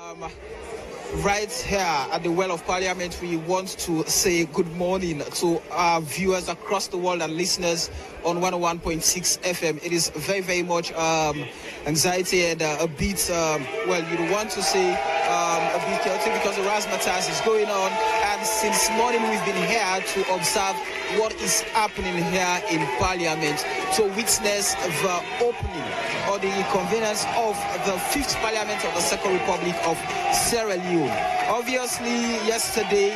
Right here at the Well of Parliament, we want to say good morning to our viewers across the world and listeners on 101.6 FM. It is very, very much anxiety and a bit, you'd want to say a bit chaotic because the razzmatazz is going on. And since morning, we've been here to observe what is happening here in Parliament, to witness the opening or the convenience of the 5th Parliament of the Second Republic of Sierra Leone. Obviously, yesterday,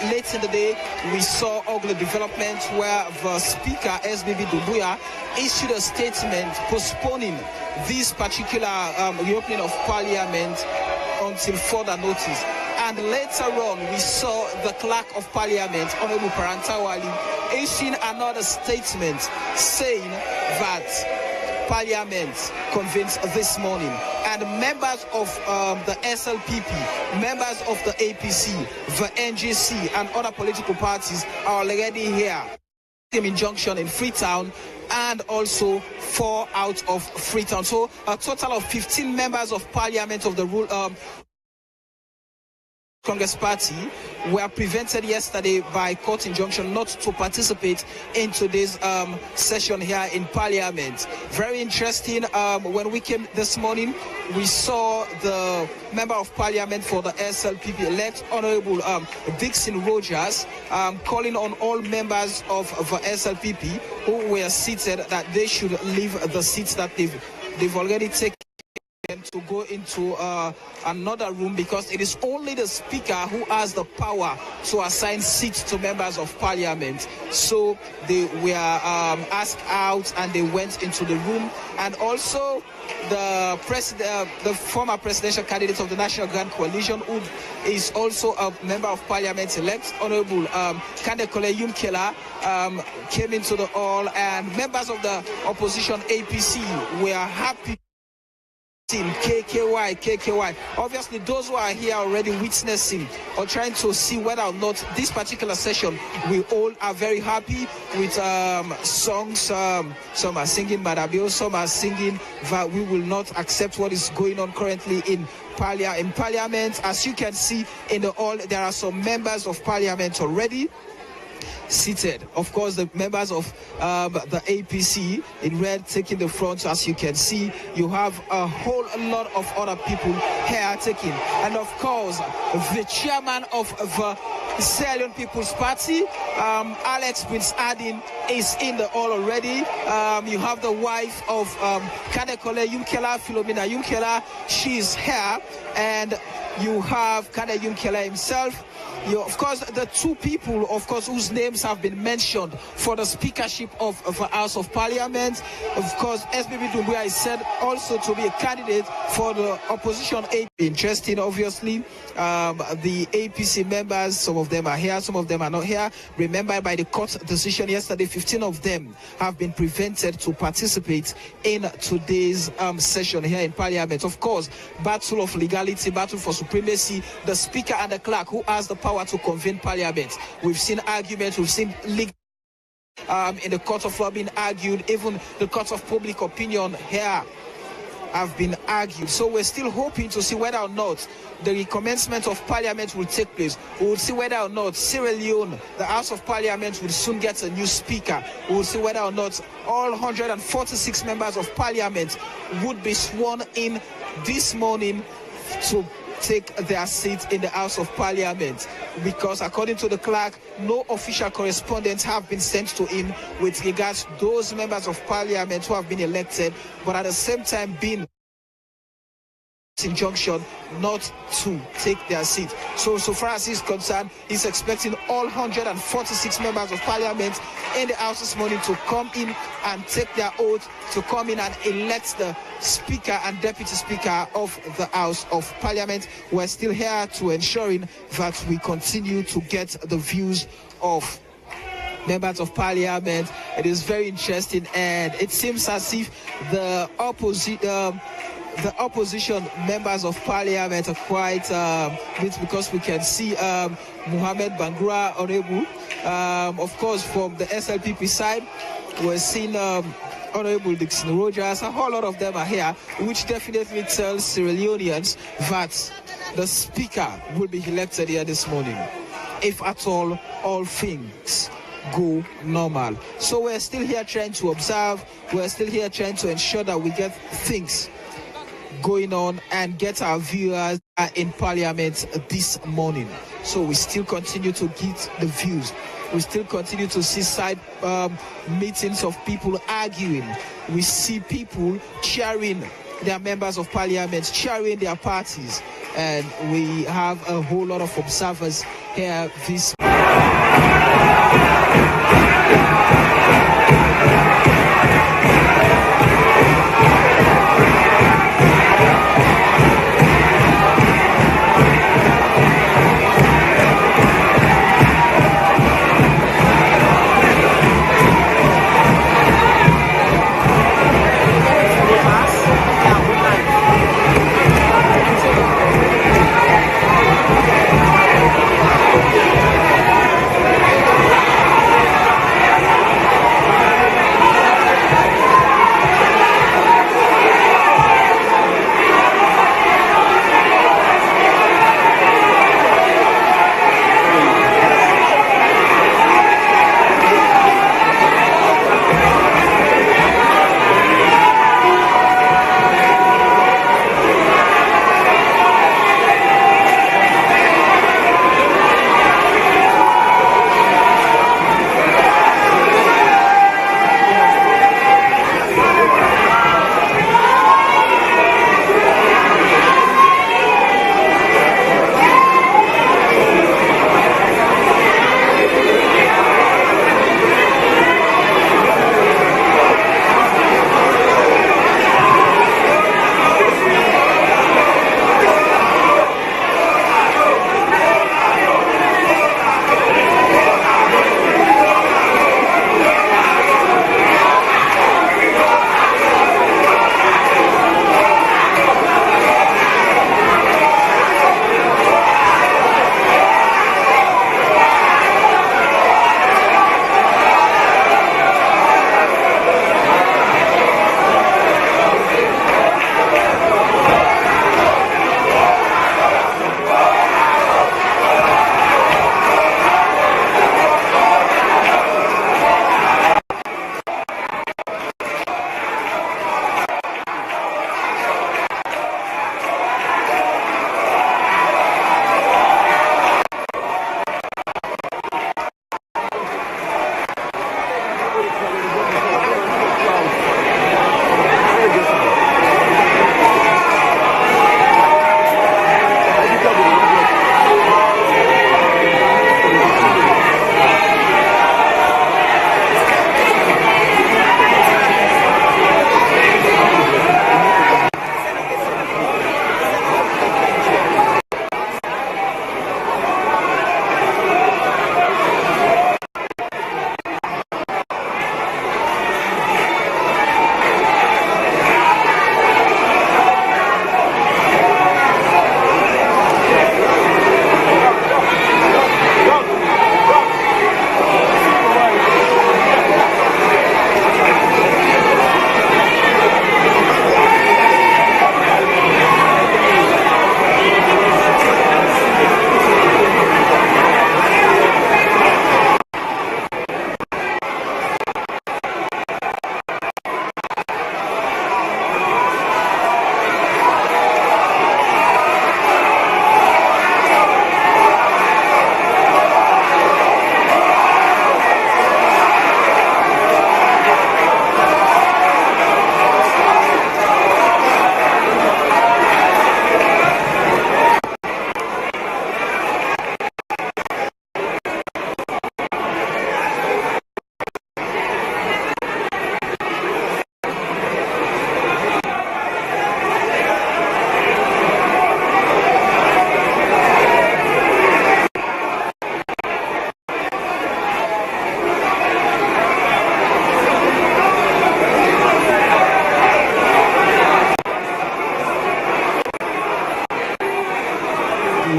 late in the day, we saw ugly developments where the Speaker, SBB Dubuya, issued a statement postponing this particular reopening of Parliament until further notice. And later on, we saw the Clerk of Parliament, Honorable Parantawali, issuing another statement saying that Parliament convenes this morning. And members of the SLPP, members of the APC, the NGC, and other political parties are already here. Injunction in Freetown and also 4 out of Freetown. So a total of 15 members of Parliament of the Congress Party were prevented yesterday by court injunction not to participate in today's session here in Parliament. Very interesting. When we came this morning, we saw the Member of Parliament for the SLPP elect, Honorable Dixon Rogers, calling on all members of the SLPP who were seated that they should leave the seats that they've already taken, to go into another room, because it is only the Speaker who has the power to assign seats to members of Parliament. So they were asked out and they went into the room. And also the former presidential candidate of the National Grand Coalition, who is also a member of Parliament elect, Honorable Kandekole Yumkela, came into the hall, and members of the opposition APC were happy. KKY. Obviously, those who are here already witnessing or trying to see whether or not this particular session, we all are very happy with songs. Some are singing Madabio, some are singing that we will not accept what is going on currently in Parliament. As you can see in the hall, there are some members of Parliament already seated. Of course, the members of the APC in red taking the front. As you can see, you have a whole lot of other people here taking. And of course, the chairman of the Sierra Leone People's Party, Alex Prince Adin, is in the hall already. You have the wife of Kandekole Yumkela, Philomena Yumkela. She's here. And you have Kande Yumkela himself. Of course, the two people, of course, whose names have been mentioned for the speakership of the House of Parliament. Of course, SBB Dumbuya is said also to be a candidate for the opposition. Interesting, obviously. The APC members, some of them are here, some of them are not here. Remember, by the court decision yesterday, 15 of them have been prevented to participate in today's session here in Parliament. Of course, battle of legality, battle for supremacy. The Speaker and the Clerk, who has the power to convene Parliament. We've seen arguments, we've seen legal in the court of law being argued, even the court of public opinion here have been argued. So we're still hoping to see whether or not the recommencement of Parliament will take place. We will see whether or not Sierra Leone, the House of Parliament, will soon get a new speaker. We will see whether or not all 146 members of Parliament would be sworn in this morning to take their seats in the House of Parliament, because according to the clerk, no official correspondence have been sent to him with regards to those members of Parliament who have been elected, but at the same time been injunction not to take their seat. So far as he's concerned, he's expecting all 146 members of Parliament in the House this morning to come in and take their oath, to come in and elect the Speaker and Deputy Speaker of the House of Parliament. We're still here to ensuring that we continue to get the views of members of Parliament. It is very interesting, and it seems as if the opposition members of Parliament are quite because we can see Mohamed Bangura Orebu. Of course, from the SLPP side, we're seeing Honorable Dixon Rogers, a whole lot of them are here, which definitely tells Sierra Leoneans that the speaker will be elected here this morning, if at all things go normal. So we're still here trying to observe, we're still here trying to ensure that we get things going on and get our viewers in Parliament this morning. So we still continue to get the views. We still continue to see side meetings of people arguing. We see people cheering their members of Parliament, cheering their parties. And we have a whole lot of observers here this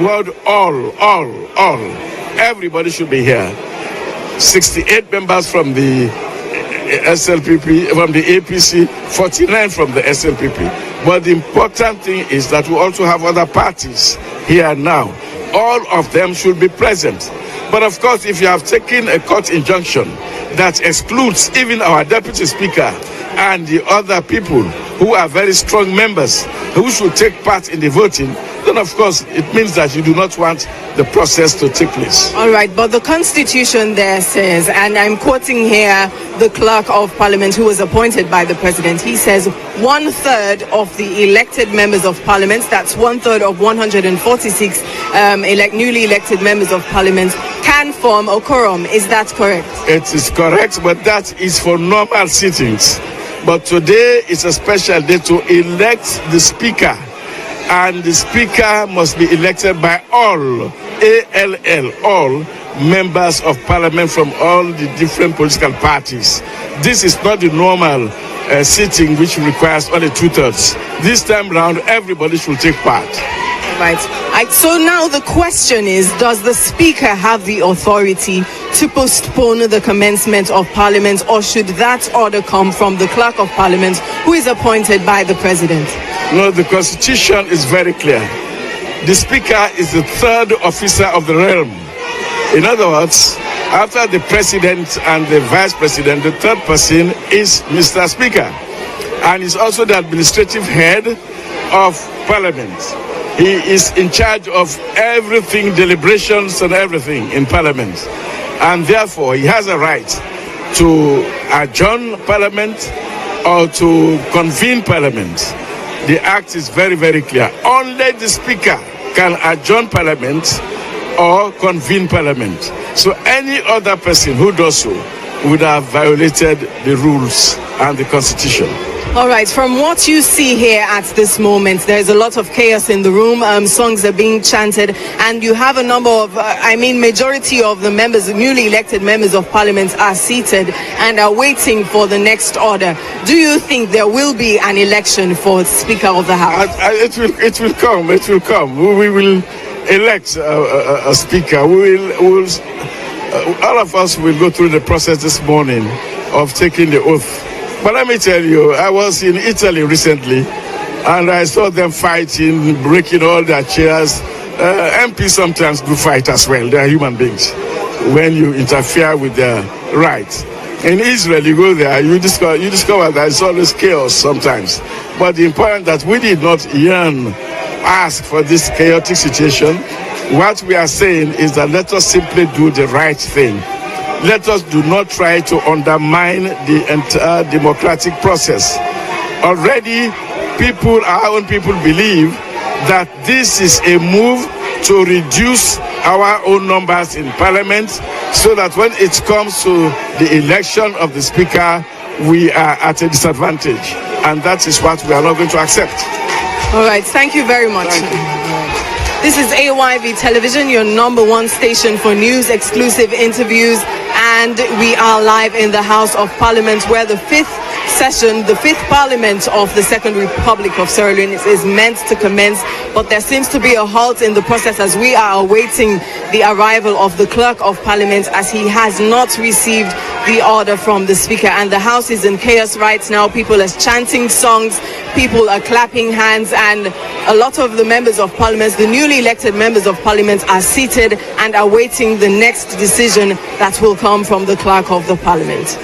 world, all. Everybody should be here. 68 members from the SLPP, from the APC, 49 from the SLPP. But the important thing is that we also have other parties here now. All of them should be present. But of course, if you have taken a court injunction that excludes even our deputy speaker and the other people who are very strong members who should take part in the voting, then of course it means that you do not want the process to take place. All right, but the Constitution there says, and I'm quoting here the Clerk of Parliament who was appointed by the President, he says 1/3 of the elected members of Parliament, that's 1/3 of 146 newly elected members of Parliament, can form a quorum. Is that correct? It is correct, but that is for normal sittings. But today is a special day to elect the Speaker. And the Speaker must be elected by all, all members of Parliament from all the different political parties. This is not the normal sitting which requires only 2/3. This time round, everybody should take part. Right. So now the question is, does the Speaker have the authority to postpone the commencement of Parliament, or should that order come from the Clerk of Parliament, who is appointed by the President? No, the Constitution is very clear. The Speaker is the third officer of the realm. In other words, after the President and the Vice President, the third person is Mr. Speaker. And he's also the administrative head of Parliament. He is in charge of everything, deliberations and everything in Parliament. And therefore, he has a right to adjourn Parliament or to convene Parliament. The Act is very, very clear. Only the Speaker can adjourn Parliament or convene Parliament. So any other person who does so would have violated the rules and the Constitution. All right, from what you see here at this moment, there's a lot of chaos in the room. Songs are being chanted, and you have a number of, majority of the members, the newly elected members of Parliament are seated and are waiting for the next order. Do you think there will be an election for Speaker of the House? It will come. We will elect a Speaker. All of us will go through the process this morning of taking the oath. But let me tell you, I was in Italy recently, and I saw them fighting, breaking all their chairs. MPs sometimes do fight as well. They are human beings. When you interfere with their rights. In Israel, you go there, you discover that it's always chaos sometimes. But the important that we did not ask for this chaotic situation. What we are saying is that let us simply do the right thing. Let us do not try to undermine the entire democratic process. Already, our own people believe that this is a move to reduce our own numbers in Parliament, so that when it comes to the election of the Speaker, we are at a disadvantage. And that is what we are not going to accept. All right, thank you very much. This is AYV Television, your #1 station for news, exclusive interviews, and we are live in the House of Parliament, where the fifth Parliament of the Second Republic of Sierra Leone is meant to commence, but there seems to be a halt in the process as we are awaiting the arrival of the Clerk of Parliament, as he has not received the order from the Speaker. And the House is in chaos right now. People are chanting songs, people are clapping hands, and a lot of the members of Parliament, the newly elected members of Parliament, are seated and awaiting the next decision that will come from the Clerk of the Parliament.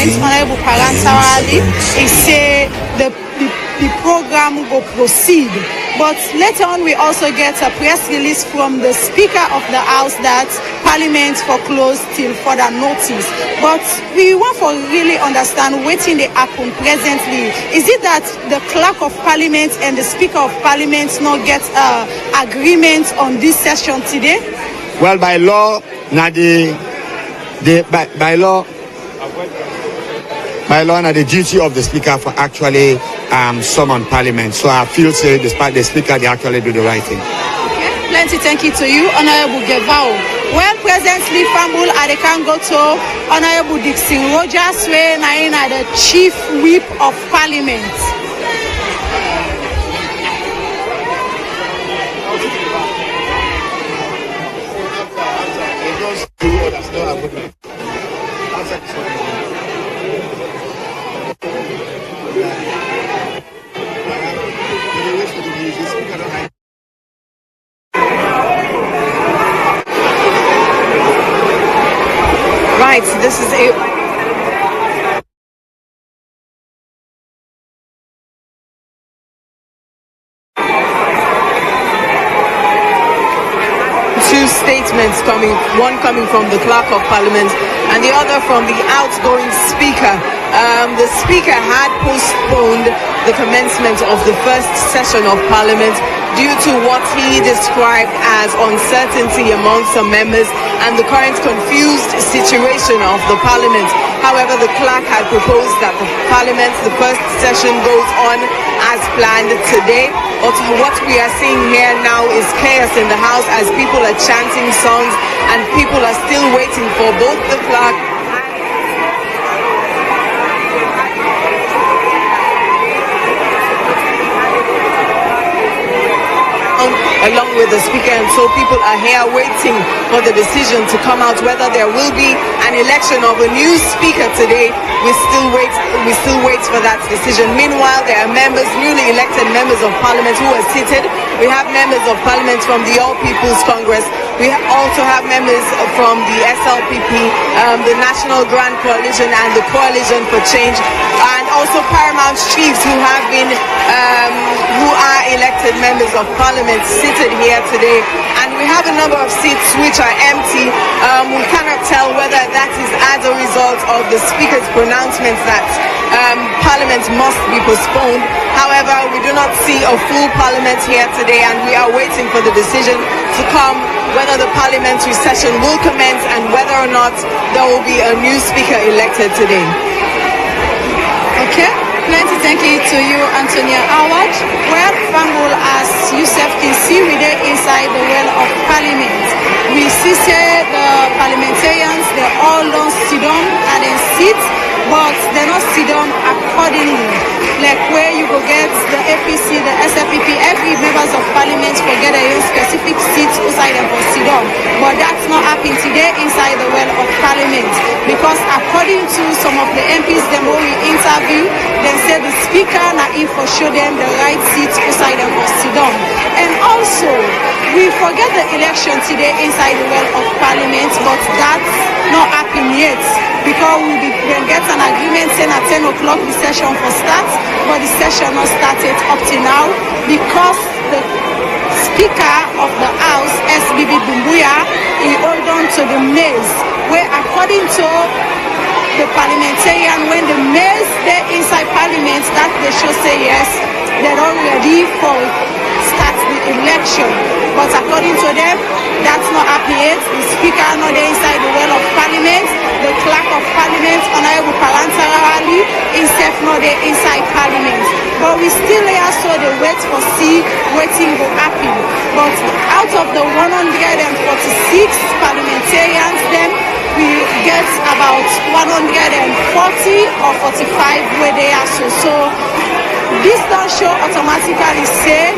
Parliament, Honorable Palantarali, he say the program will proceed. But later on, we also get a press release from the Speaker of the House that Parliament foreclosed till further notice. But we want to really understand what they happen presently. Is it that the Clerk of Parliament and the Speaker of Parliament not get agreement on this session today? Well, by law, now by law, now the duty of the Speaker for actually summon Parliament. So I feel say the Speaker, they actually do the right thing. Okay. Plenty thank you to you, Honorable Gevao. Well, presently, Fambul can go to Honorable Dixon Rogers, where I the Chief Whip of Parliament. Right, this is a two statements one coming from the Clerk of Parliament and the other from the outgoing Speaker. The Speaker had postponed the commencement of the first session of Parliament due to what he described as uncertainty among some members and the current confused situation of the Parliament. However, the clerk had proposed that the first session goes on as planned today. But what we are seeing here now is chaos in the House as people are chanting songs and people are still waiting for both the clerk along with the Speaker, and so people are here waiting for the decision to come out whether there will be an election of a new Speaker today. We still wait for that decision. Meanwhile, there are newly elected members of Parliament who are seated. We have members of Parliament from the All People's Congress. We also have members from the SLPP, the National Grand Coalition and the Coalition for Change, and also Paramount Chiefs who are elected members of Parliament seated here today. And we have a number of seats which are empty. We cannot tell whether that is as a result of the Speaker's pronouncement that Parliament must be postponed. However, we do not see a full Parliament here today, and we are waiting for the decision to come whether the parliamentary session will commence and whether or not there will be a new Speaker elected today. Okay, plenty thank you to you, Antonia Awad. Well, Fambul, as Yusuf can see, we're there inside the well of Parliament. We see the parliamentarians, they all don't sit down and then sit, but they're not sit down accordingly. Like where you go get the APC, the SLPP, every members of Parliament will get a specific seat inside them for sit down. But that's not happening today inside the well of Parliament, because according to some of the MPs them who we interview, they say the Speaker not in for show them the right seats inside them for sit down. And also, we forget the election today inside the well of Parliament, but that's not happening yet, because we get an agreement saying at 10 o'clock the session for start, but the session not started up to now because the Speaker of the House, SBB Dumbuya, he hold on to the maze, where according to the parliamentarian, when the maze they're inside Parliament, that they should say yes, they're all ready for start the election. But according to them, that's not happening yet. The Speaker not there inside the well of Parliament. The Clerk of Parliament, Honorable Palantarali, himself not there inside Parliament. But we still here, so they wait for see waiting will happen. But out of the 146 parliamentarians, then we get about 140 or 45 where they are. So this don't show automatically say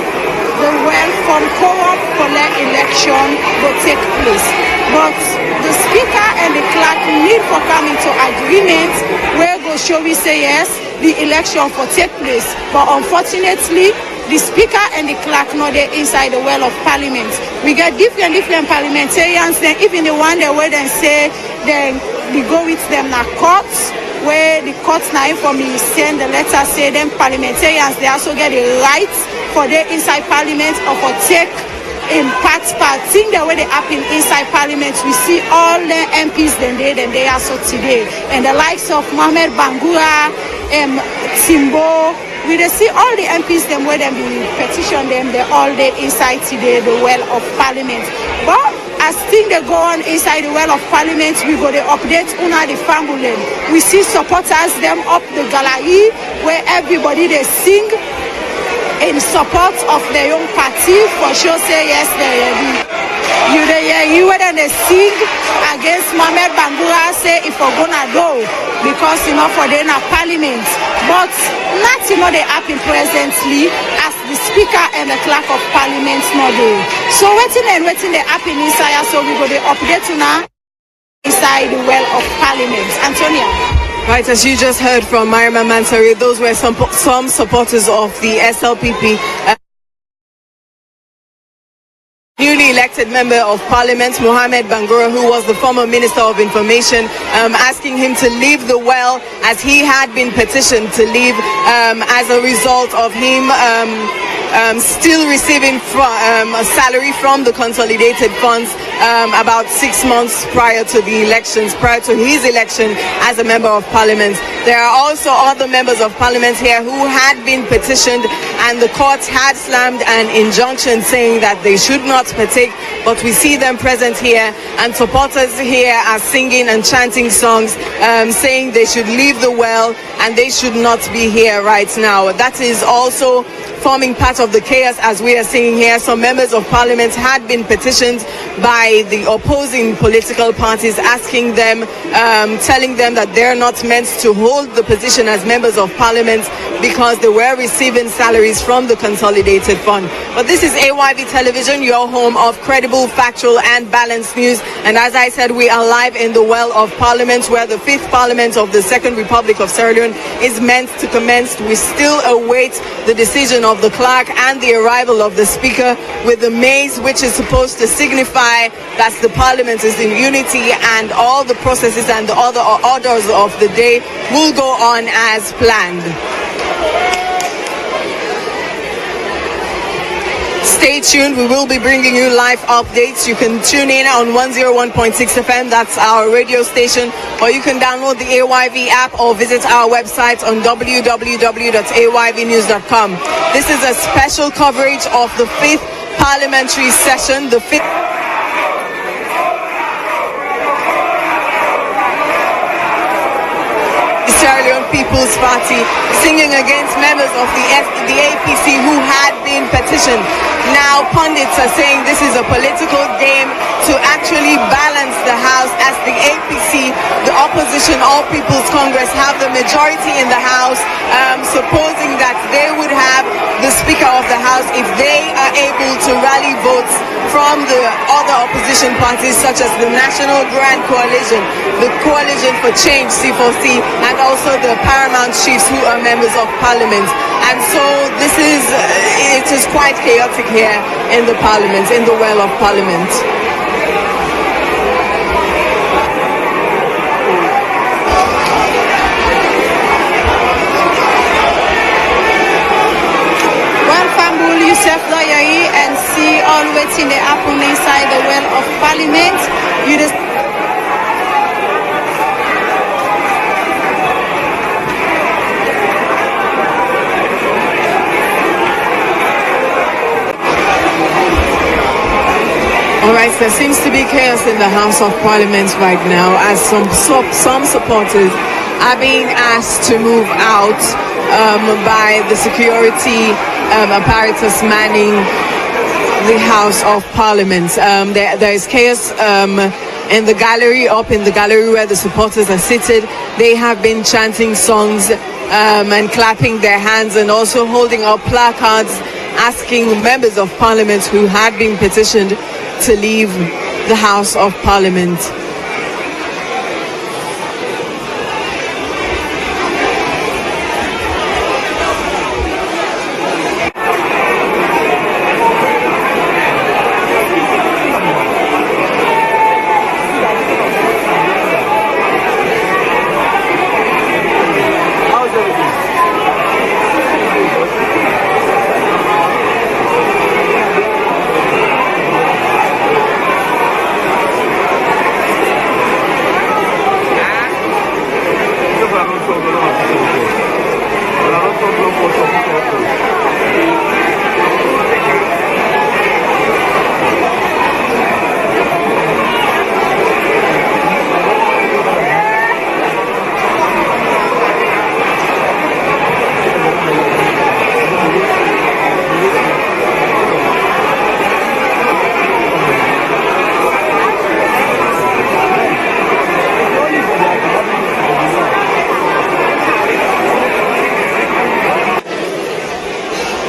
the well from co-op collect election will take place. But the Speaker and the Clerk need for coming to agreement where go show we say yes, the election will take place. But unfortunately, the Speaker and the Clerk not there inside the well of Parliament. We get different parliamentarians, then even the one that where they say then we go with them now courts, where the court now for me send the letter say them parliamentarians they also get a right for their inside parliament or for take in part thing the way they happen inside parliament. We see all the MPs they are so today and the likes of Mohamed Bangura, Timbo. We see all the MPs them where them be petition them they all day inside today the well of parliament. But as things they go on inside the well of parliament, we go to update una the family. We see supporters them up the gallery where everybody they sing in support of their own party for sure say yes they ready. You whether they sing against Mohamed Bangura say if we're gonna go because for the parliament. But not they happen presently as the speaker and the clerk of parliament not do. So waiting they happen inside so we go to update now inside the well of parliament. Antonia. Right, as you just heard from Mariama Mansari, those were some supporters of the SLPP. Newly elected member of parliament, Mohamed Bangura, who was the former minister of information, asking him to leave the well as he had been petitioned to leave as a result of him still receiving a salary from the consolidated funds about 6 months prior to the elections, prior to his election as a member of parliament. There are also other members of parliament here who had been petitioned and the courts had slammed an injunction saying that they should not partake, but we see them present here and supporters here are singing and chanting songs saying they should leave the well and they should not be here right now. That is also forming part of the chaos as we are seeing here. Some members of parliament had been petitioned by the opposing political parties asking them, telling them that they're not meant to hold the position as members of parliament because they were receiving salaries from the consolidated fund. But this is AYV Television, your home of credible, factual and balanced news. And as I said, we are live in the well of parliament where the 5th parliament of the Second Republic of Sierra Leone is meant to commence. We still await the decision of the clerk and the arrival of the speaker with the maze, which is supposed to signify that the parliament is in unity and all the processes and the other orders of the day will go on as planned. Stay tuned. We will be bringing you live updates. You can tune in on 101.6 FM. That's our radio station. Or you can download the AYV app or visit our website on www.ayvnews.com. This is a special coverage of the 5th parliamentary session. The 5th Sierra Leone People's Party singing against members of the APC who had been petitioned. Now pundits are saying this is a political game to actually balance the House as the APC, the opposition All People's Congress, have the majority in the House, supposing that they would have the Speaker of the House if they are able to rally votes from the other opposition parties such as the National Grand Coalition, the Coalition for Change, C4C, and also the Paramount Chiefs who are members of Parliament. And so it is quite chaotic here in the Parliament, in the well of Parliament. And see all waiting they happen inside the well of parliament. You just all right, there seems to be chaos in the House of Parliament right now as some supporters are being asked to move out by the security apparatus manning the House of Parliament. There is chaos in the gallery, up in the gallery where the supporters are seated. They have been chanting songs and clapping their hands and also holding up placards asking members of Parliament who had been petitioned to leave the House of Parliament.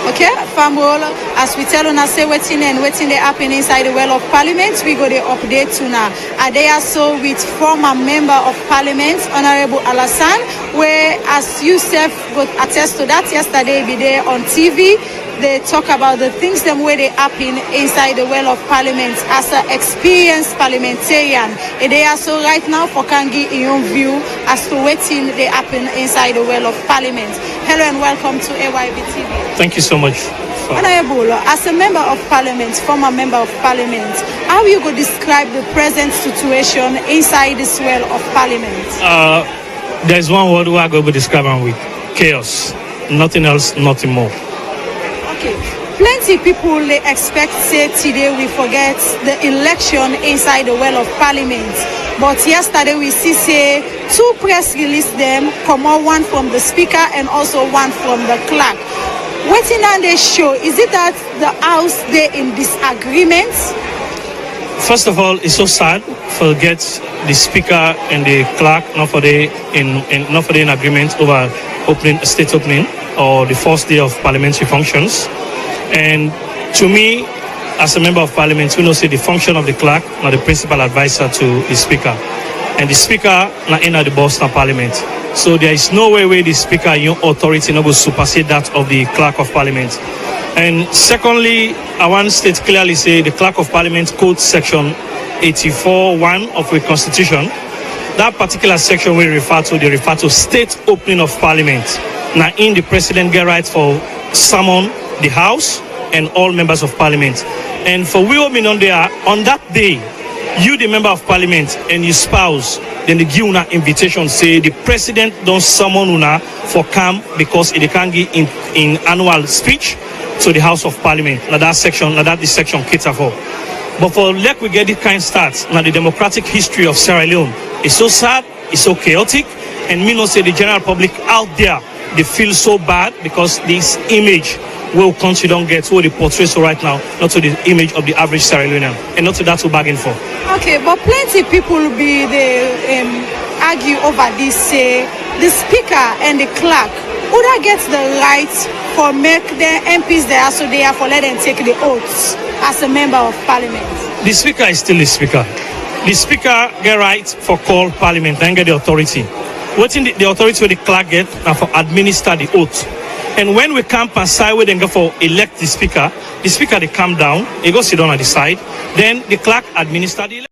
Okay, Famol, as we tell una say waiting they happen inside the well of parliament, we go the update to now. Are they also with former member of parliament, Honorable Alassane, where as Yusuf got attest to that yesterday, be there on TV. They talk about the things them where they happen inside the well of parliament as an experienced parliamentarian. And they are so right now for Kangi in your view as to waiting they happen inside the well of parliament. Hello and welcome to AYB TV. Thank you so much. Honorable, as a member of parliament, former member of parliament, how you go describe the present situation inside this well of parliament? There's one word we are going to describe it with: chaos. Nothing else, nothing more. Okay. Plenty people they expect say today we forget the election inside the well of parliament. But yesterday we see say two press release them, come out, one from the speaker and also one from the clerk. Waiting on they show, is it that the house they in disagreement? First of all, it's so sad forget the speaker and the clerk not for the in agreement over state opening or the first day of parliamentary functions. And to me, as a member of parliament, we know say the function of the clerk not the principal advisor to the speaker, and the speaker not in the boss of parliament. So there is no way where the speaker your authority not go supersede that of the clerk of parliament. And secondly, I want to state clearly say the clerk of parliament code section 84(1) of the constitution. That particular section we refer to state opening of parliament. Now in the president get right for summon the house and all members of parliament. And for we women on there, on that day, you the member of parliament and your spouse, then they give una invitation, say the president don't summon una for come because it can give in annual speech to the House of Parliament. Now that section cater for. But for let we get this kind of start, now the democratic history of Sierra Leone is so sad, it's so chaotic, and me not say the general public out there, they feel so bad because this image will country don't get what they portray so right now, not to the image of the average Sierra Leonean, and not to that to bargain for. Okay, but plenty people be they argue over this, say the speaker and the clerk would I get the right for make the MPs there so they are for let them take the oaths as a member of parliament? The speaker is still the speaker. The speaker get right for call parliament and get the authority. What's in the authority where the clerk get and for administer the oath. And when we come aside where they go for elect the speaker they come down, he goes sit down at the side, then the clerk administer the